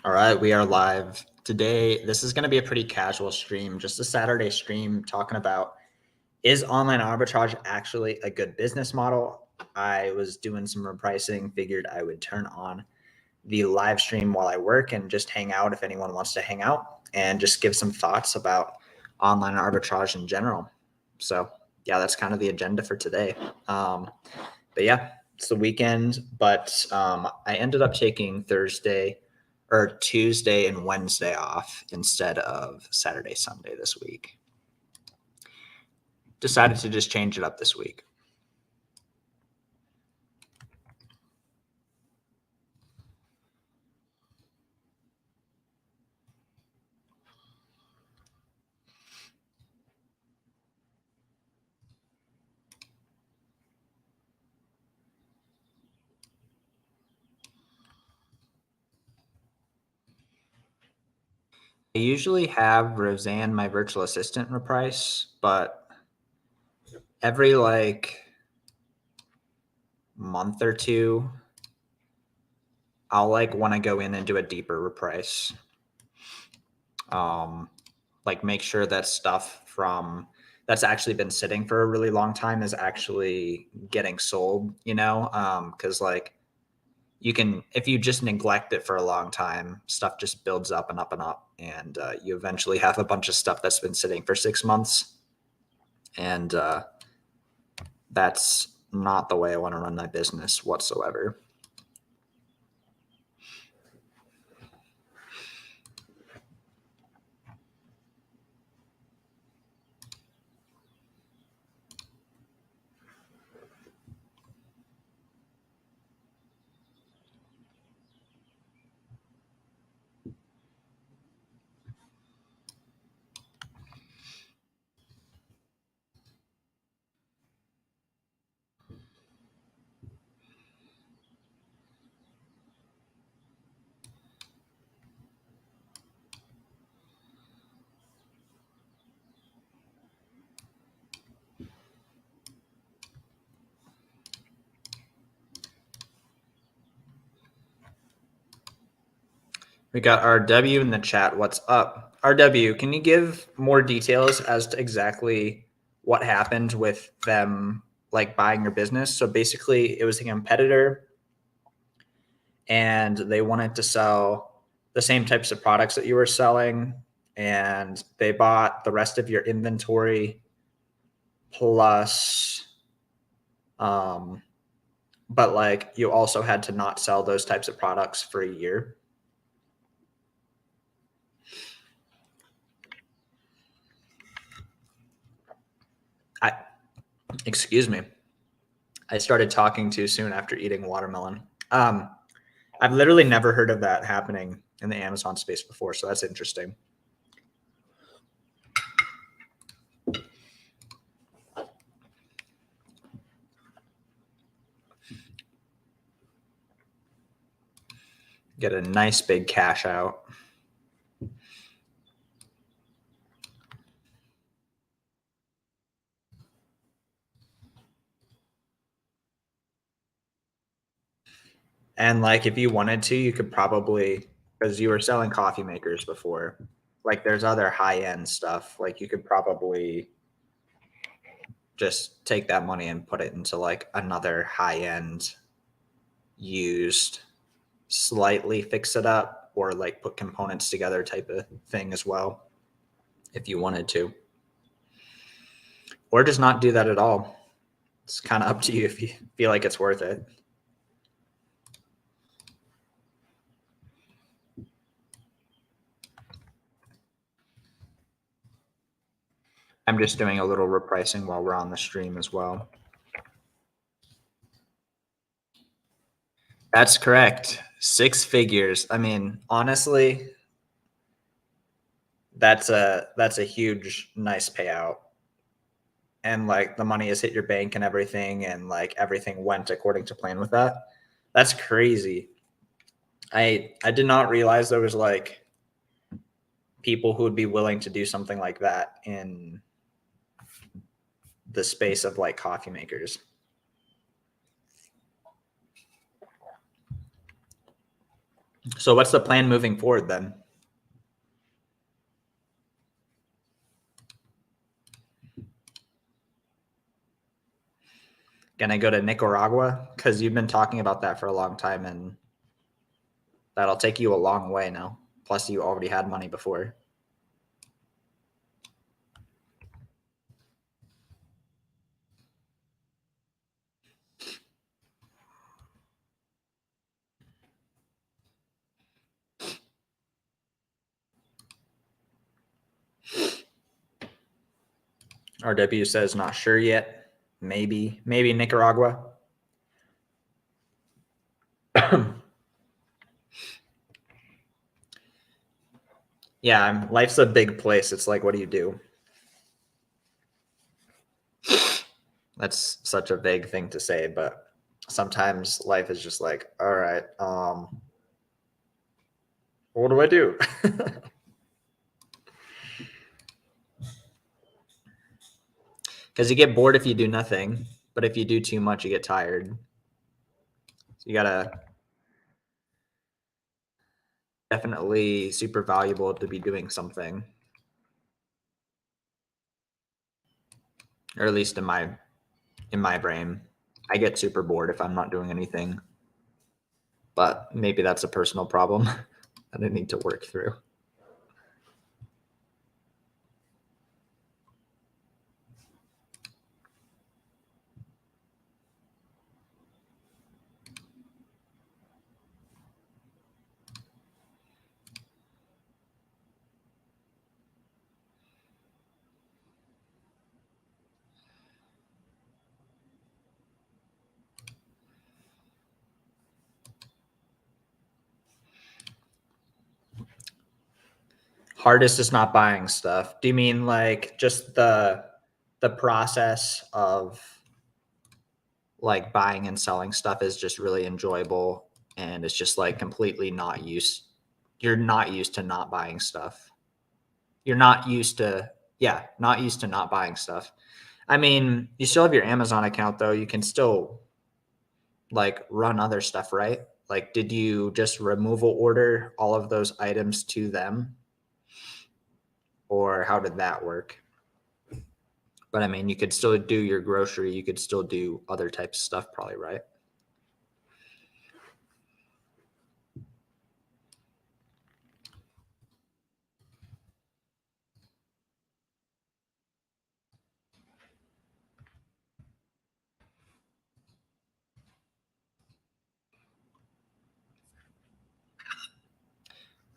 All right, we are live today. This is going to be a pretty casual stream, just a Saturday stream talking about, is online arbitrage actually a good business model? I was doing some repricing, figured I would turn on the live stream while I work and just hang out if anyone wants to hang out and just give some thoughts about online arbitrage in general. So yeah, that's kind of the agenda for today. But yeah, it's the weekend, but I ended up taking Tuesday and Wednesday off instead of Saturday, Sunday this week. Decided to just change it up this week. I usually have Roseanne, my virtual assistant, reprice, but every month or two, I'll want to go in and do a deeper reprice. Make sure that stuff from that's actually been sitting for a really long time is actually getting sold, because you can, if you just neglect it for a long time, stuff just builds up and up and up, and you eventually have a bunch of stuff that's been sitting for 6 months, and that's not the way I want to run my business whatsoever. We got RW in the chat. What's up? RW, can you give more details as to exactly what happened with them buying your business? So basically, it was a competitor and they wanted to sell the same types of products that you were selling, and they bought the rest of your inventory plus but you also had to not sell those types of products for a year. Excuse me. I started talking too soon after eating watermelon. I've literally never heard of that happening in the Amazon space before, so that's interesting. Get a nice big cash out. And if you wanted to, you could probably, because you were selling coffee makers before, there's other high-end stuff. You could probably just take that money and put it into another high-end used, slightly fix it up, or put components together type of thing as well, if you wanted to. Or just not do that at all. It's kind of up to you if you feel like it's worth it. I'm just doing a little repricing while we're on the stream as well. That's correct. 6 figures. I mean, honestly, that's a huge, nice payout. And the money has hit your bank and everything, and everything went according to plan with that. That's crazy. I did not realize there was people who would be willing to do something like that in the space of coffee makers. So what's the plan moving forward then? Gonna go to Nicaragua? Because you've been talking about that for a long time, and that'll take you a long way now. Plus, you already had money before. RW says not sure yet. Maybe Nicaragua. Yeah, life's a big place. It's like, what do you do? That's such a vague thing to say, but sometimes life is just like, all right, what do I do? Because you get bored if you do nothing, but if you do too much, you get tired. So you gotta definitely super valuable to be doing something, or at least in my brain. I get super bored if I'm not doing anything, but maybe that's a personal problem that I need to work through. Hardest is not buying stuff. Do you mean like just the process of like buying and selling stuff is just really enjoyable, and it's just like completely not used, you're not used to not buying stuff. You're not used to, yeah, not used to not buying stuff. I mean, you still have your Amazon account though. You can still like run other stuff, right? Like, did you just removal order all of those items to them, or how did that work? But I mean, you could still do your grocery. You could still do other types of stuff, probably, right?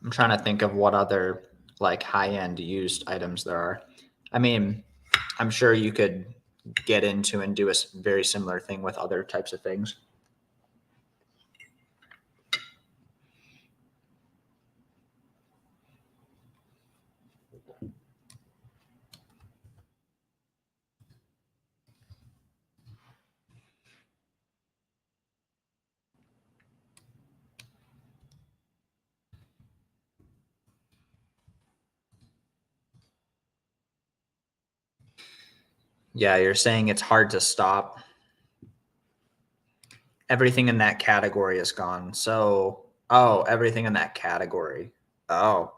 I'm trying to think of what other like high end used items there are. I mean, I'm sure you could get into and do a very similar thing with other types of things. Yeah, you're saying it's hard to stop. Everything in that category is gone. So, oh, everything in that category. Oh.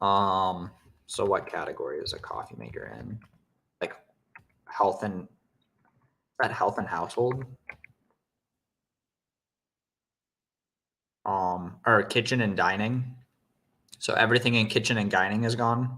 Um, so what category is a coffee maker in? Like health and, that health and household? Or kitchen and dining. So everything in kitchen and dining is gone.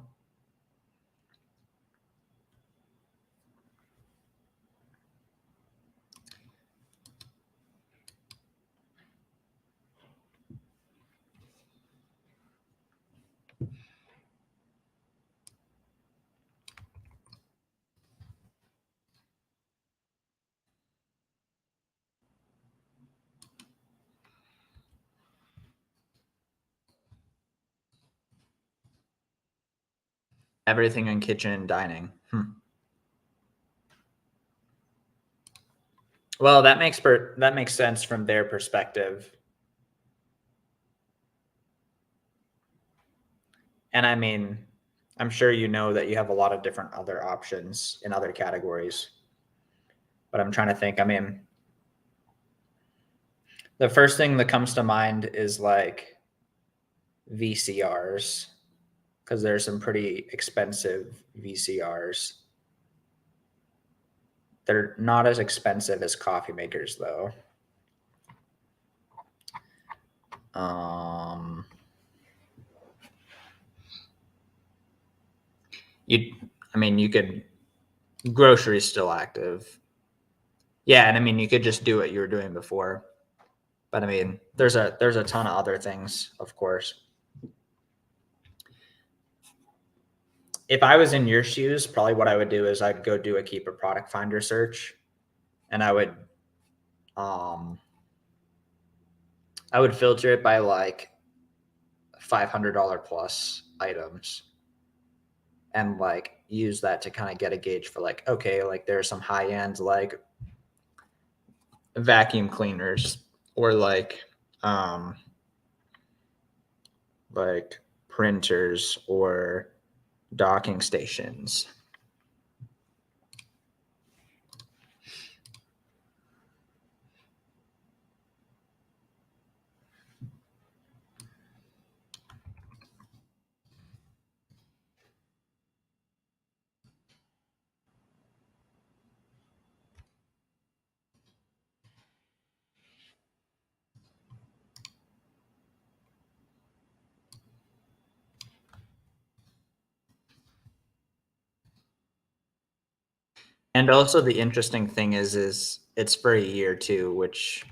Everything in kitchen and dining. Well, that makes sense from their perspective. And I mean, I'm sure you know that you have a lot of different other options in other categories. But I'm trying to think. I mean, The first thing that comes to mind is like VCRs, because there's some pretty expensive VCRs. They're not as expensive as coffee makers, though. You could, groceries still active. Yeah, and I mean, you could just do what you were doing before. But I mean, there's a ton of other things, of course. If I was in your shoes, probably what I would do is I'd go do a Keeper product finder search, and I would filter it by like $500 plus items, and like use that to kind of get a gauge for like, okay, like there's some high end like vacuum cleaners or like printers or docking stations. And also the interesting thing is it's for a year too, which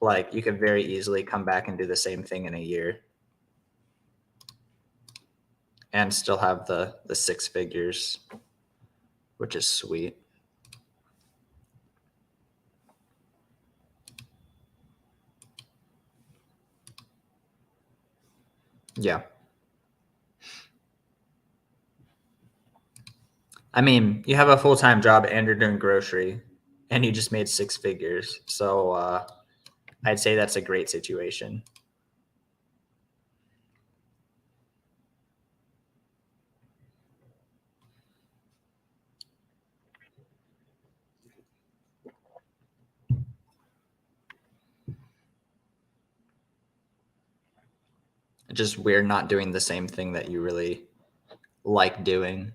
like you could very easily come back and do the same thing in a year and still have the six figures, which is sweet. Yeah. I mean, you have a full-time job and you're doing grocery and you just made six figures. So I'd say that's a great situation. It's just weird not doing the same thing that you really like doing.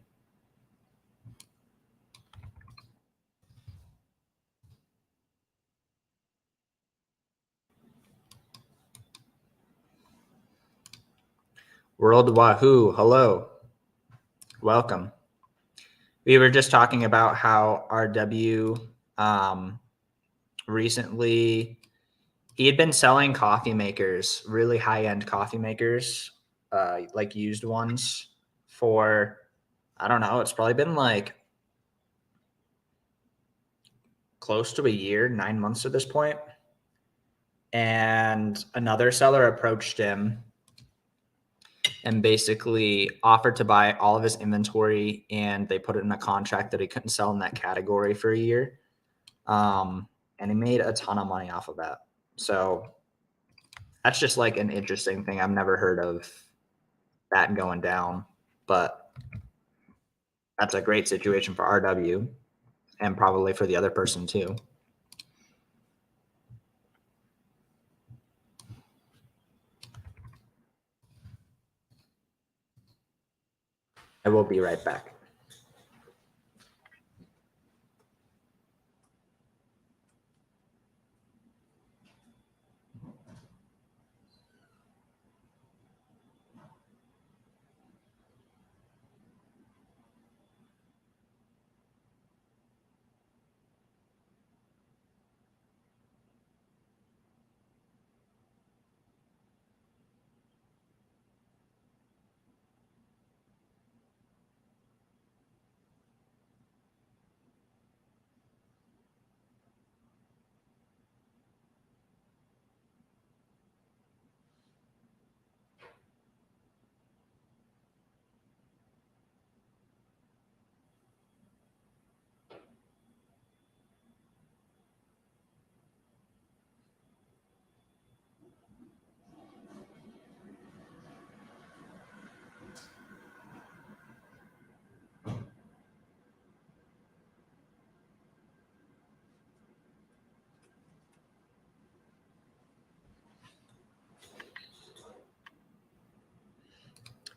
World Wahoo, hello. Welcome. We were just talking about how RW recently, he had been selling coffee makers, really high-end coffee makers, like used ones for, I don't know, it's probably been like close to a year, 9 months at this point. And another seller approached him and basically offered to buy all of his inventory, and they put it in a contract that he couldn't sell in that category for a year. And he made a ton of money off of that. So that's just like an interesting thing. I've never heard of that going down, but that's a great situation for RW and probably for the other person too. I will be right back.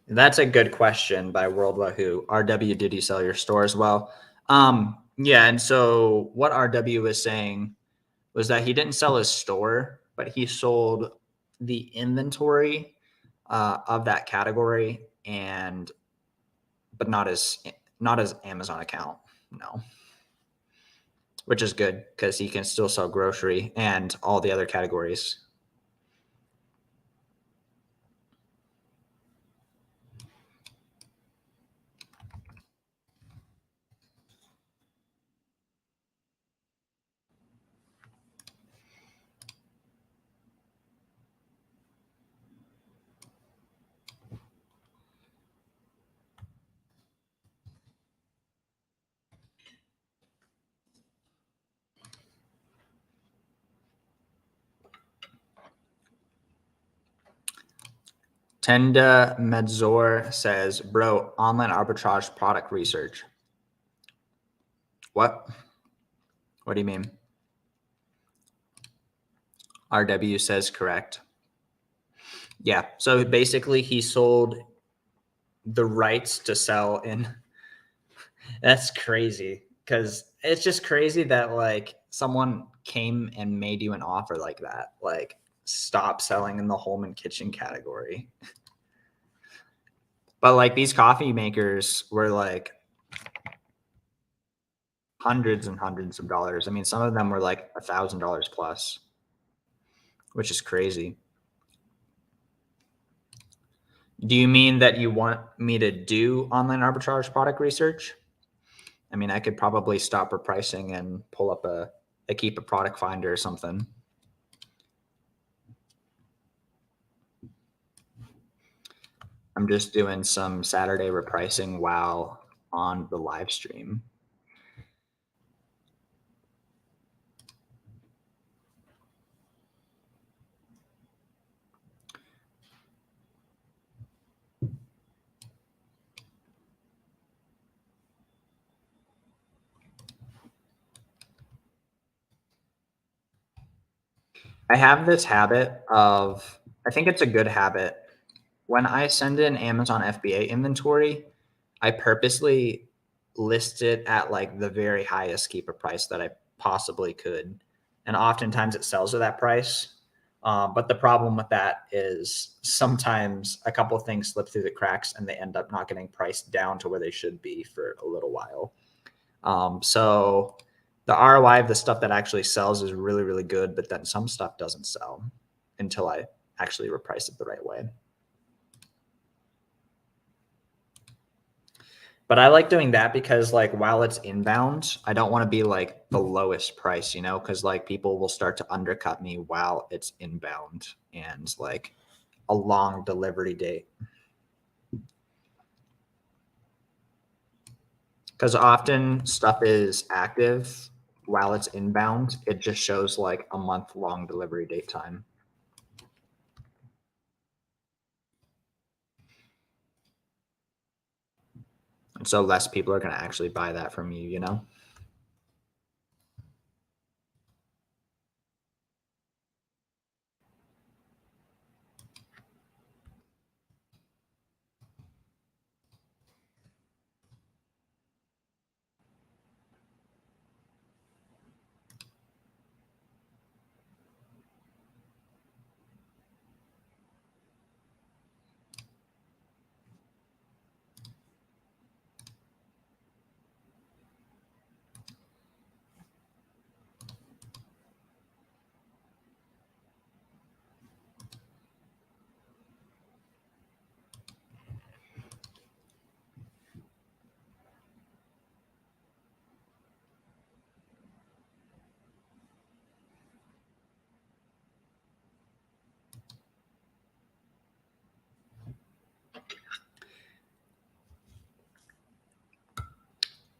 That's a good question by World Wahoo. RW, did you sell your store as well? Yeah, and so what RW was saying was that he didn't sell his store, but he sold the inventory of that category, and but not his Amazon account. No, which is good because he can still sell grocery and all the other categories. Tenda Medzor says, bro, online arbitrage product research. What? What do you mean? RW says correct. Yeah. So basically, he sold the rights to sell in. That's crazy because it's just crazy that like someone came and made you an offer like that. Like, stop selling in the home and kitchen category. But like these coffee makers were like hundreds and hundreds of dollars. I mean, some of them were like $1,000 plus, which is crazy. Do you mean that you want me to do online arbitrage product research? I mean, I could probably stop repricing and pull up a keep a product finder or something. I'm just doing some Saturday repricing while on the live stream. I have this habit of, I think it's a good habit. When I send in Amazon FBA inventory, I purposely list it at like the very highest keeper price that I possibly could. And oftentimes it sells at that price. But the problem with that is sometimes a couple of things slip through the cracks and they end up not getting priced down to where they should be for a little while. So the ROI of the stuff that actually sells is really, really good, but then some stuff doesn't sell until I actually reprice it the right way. But I like doing that because like while it's inbound, I don't want to be like the lowest price, because like people will start to undercut me while it's inbound and like a long delivery date. Because often stuff is active while it's inbound. It just shows like a month-long delivery date time. And so less people are going to actually buy that from you.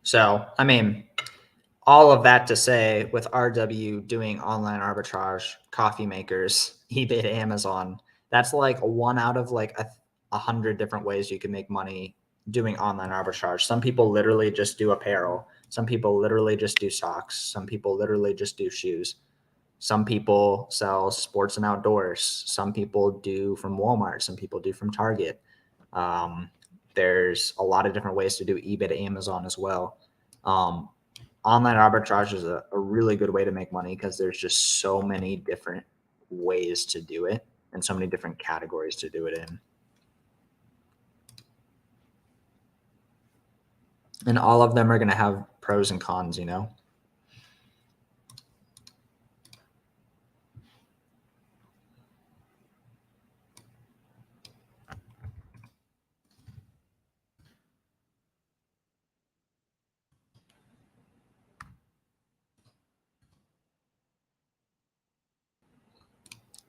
So, I mean, all of that to say, with RW doing online arbitrage, coffee makers, eBay to Amazon, that's like one out of like 100 different ways you can make money doing online arbitrage. Some people literally just do apparel. Some people literally just do socks. Some people literally just do shoes. Some people sell sports and outdoors. Some people do from Walmart. Some people do from Target. There's a lot of different ways to do eBay to Amazon as well. Online arbitrage is a really good way to make money because there's just so many different ways to do it and so many different categories to do it in. And all of them are going to have pros and cons, you know?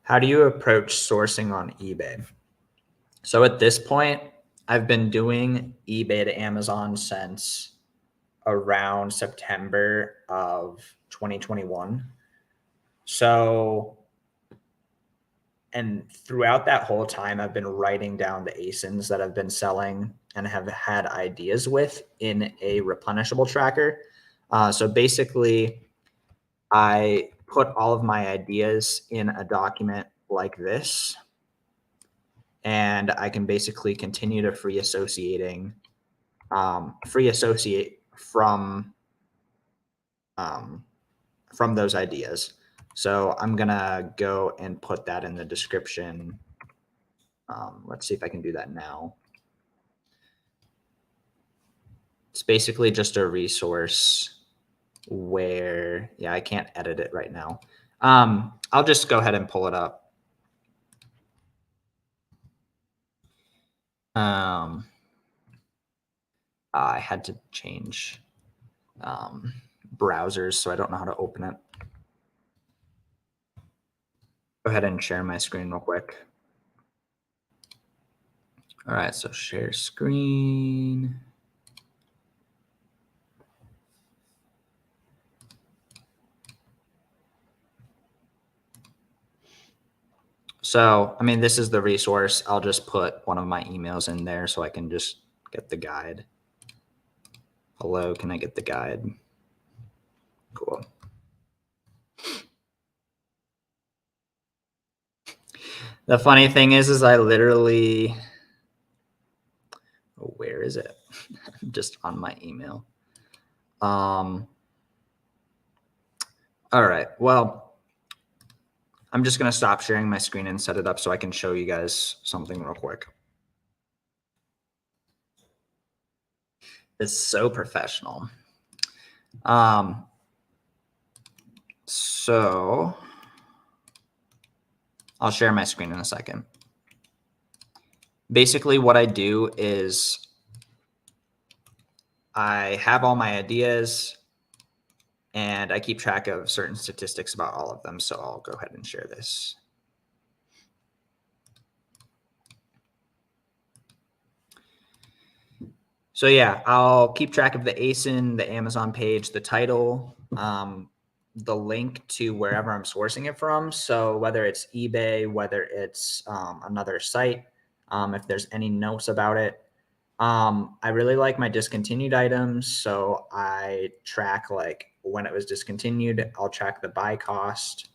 How do you approach sourcing on eBay? So at this point, I've been doing eBay to Amazon since around September of 2021. So, and throughout that whole time, I've been writing down the ASINs that I've been selling and have had ideas with in a replenishable tracker. So basically, I put all of my ideas in a document like this, and I can basically continue to free associate from those ideas. So I'm gonna go and put that in the description. Let's see if I can do that now. It's basically just a resource where, yeah, I can't edit it right now. I'll just go ahead and pull it up. I had to change browsers, so I don't know how to open it. Go ahead and share my screen real quick. All right, so share screen. So, I mean, this is the resource. I'll just put one of my emails in there so I can just get the guide. Hello, can I get the guide? Cool. The funny thing is I literally, oh, where is it? Just on my email. All right, well, I'm just gonna stop sharing my screen and set it up so I can show you guys something real quick. It's so professional. So I'll share my screen in a second. Basically, what I do is I have all my ideas and I keep track of certain statistics about all of them. So I'll go ahead and share this. So yeah, I'll keep track of the ASIN, the Amazon page, the title, the link to wherever I'm sourcing it from. So whether it's eBay, whether it's another site, if there's any notes about it. I really like my discontinued items. So I track like when it was discontinued, I'll track the buy cost.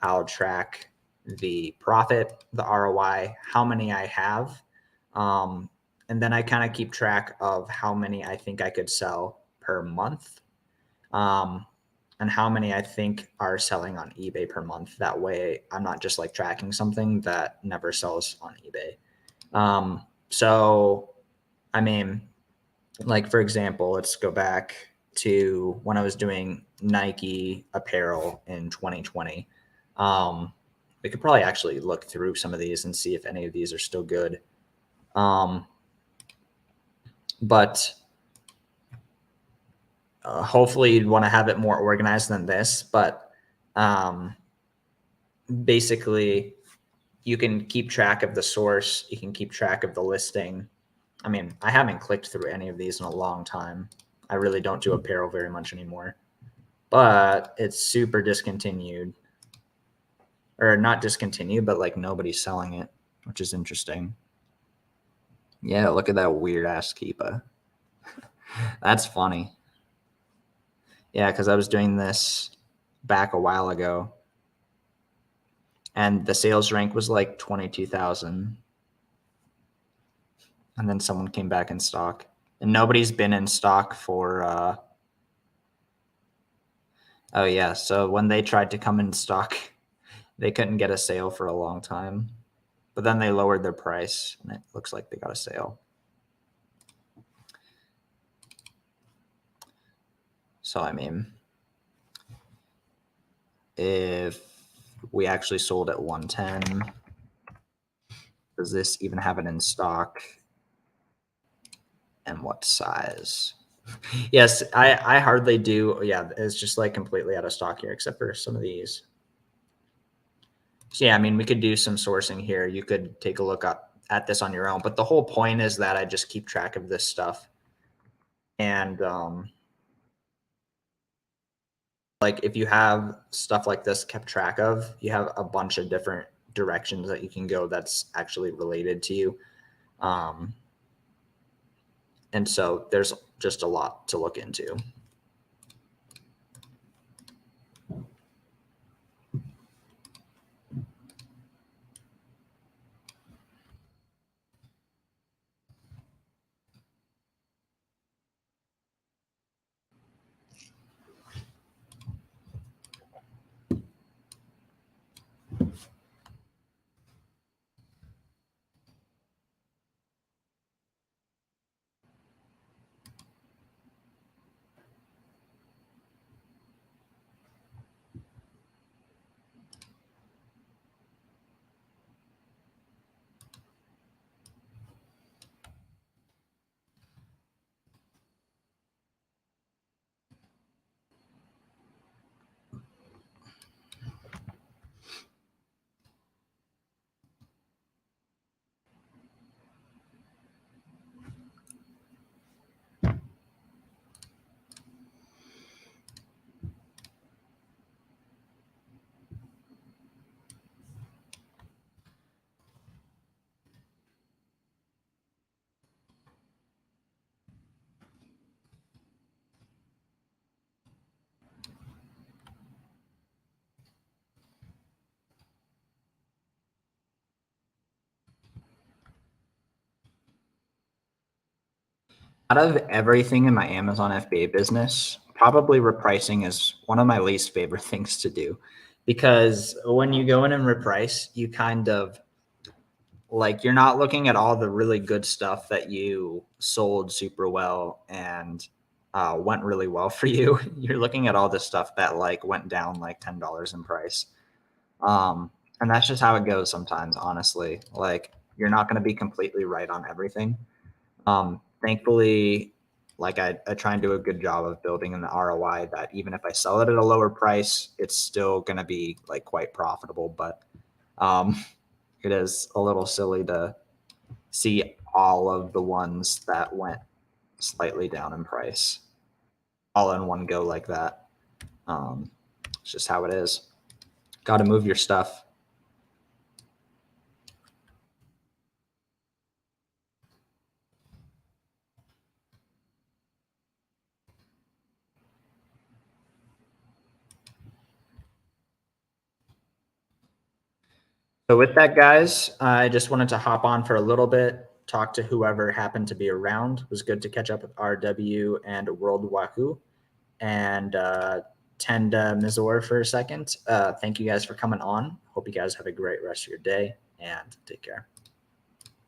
I'll track the profit, the ROI, how many I have. And then I kind of keep track of how many I think I could sell per month. And how many I think are selling on eBay per month. That way I'm not just like tracking something that never sells on eBay. So, I mean, like for example, let's go back to when I was doing Nike apparel in 2020. We could probably actually look through some of these and see if any of these are still good. But hopefully you'd want to have it more organized than this. But basically, you can keep track of the source. You can keep track of the listing. I mean, I haven't clicked through any of these in a long time. I really don't do apparel very much anymore. But it's super discontinued. Or not discontinued, but like nobody's selling it, which is interesting. Yeah, look at that weird ass Keepa. That's funny. Yeah, because I was doing this back a while ago. And the sales rank was like 22,000. And then someone came back in stock. And nobody's been in stock for oh yeah, so when they tried to come in stock, they couldn't get a sale for a long time. But then they lowered their price and it looks like they got a sale. So I mean, if we actually sold at 110, does this even have it in stock? And what size? Yes, I hardly do. Yeah, it's just like completely out of stock here, except for some of these. So yeah, I mean, we could do some sourcing here. You could take a look at this on your own, but the whole point is that I just keep track of this stuff. And like if you have stuff like this kept track of, you have a bunch of different directions that you can go that's actually related to you. And so there's just a lot to look into. Out of everything in my Amazon FBA business, probably repricing is one of my least favorite things to do, because when you go in and reprice, you kind of like you're not looking at all the really good stuff that you sold super well and went really well for you. You're looking at all the stuff that like went down like $10 in price. And that's just how it goes sometimes, honestly. Like you're not going to be completely right on everything. Thankfully, like I try and do a good job of building in the ROI that even if I sell it at a lower price, it's still going to be like quite profitable. But it is a little silly to see all of the ones that went slightly down in price all in one go like that. It's just how it is. Got to move your stuff. So with that, guys, I just wanted to hop on for a little bit, talk to whoever happened to be around. It was good to catch up with RW and World Wahoo, and tend Mizor for a second. Thank you guys for coming on. Hope you guys have a great rest of your day, and take care.